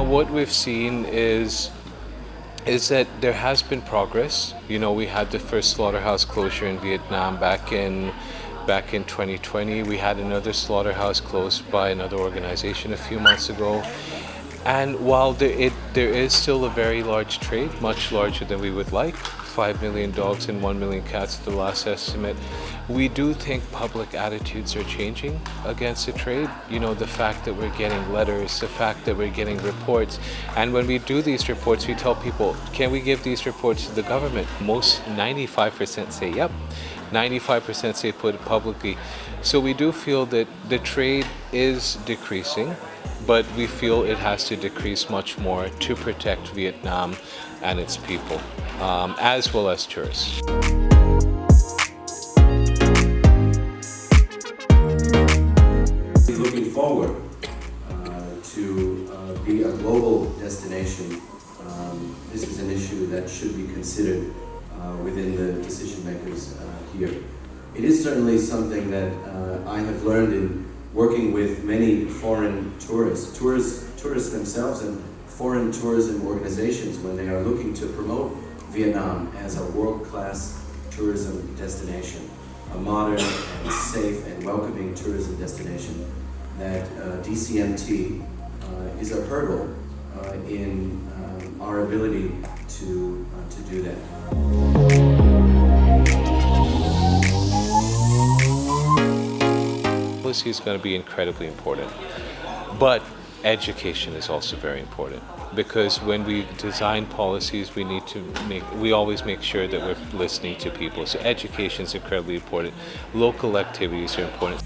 What we've seen is that there has been progress. You know, we had the first slaughterhouse closure in Vietnam back in 2020. We had another slaughterhouse closed by another organization a few months ago. And while there is still a very large trade, much larger than we would like, 5 million dogs and 1 million cats at the last estimate, we do think public attitudes are changing against the trade. You know, the fact that we're getting letters, the fact that we're getting reports. And when we do these reports, we tell people, can we give these reports to the government? Most 95% say yep. 95% say put it publicly. So we do feel that the trade is decreasing, but we feel it has to decrease much more to protect Vietnam and its people, as well as tourists. Looking forward to be a global destination, this is an issue that should be considered within the decision makers here. It is certainly something that I have learned in working with many foreign tourists themselves and foreign tourism organizations when they are looking to promote Vietnam as a world-class tourism destination, a modern and safe and welcoming tourism destination, that DCMT is a hurdle in our ability to do that. Policy is going to be incredibly important, but education is also very important, because when we design policies, we always make sure that we're listening to people. So education is incredibly important. Local activities are important.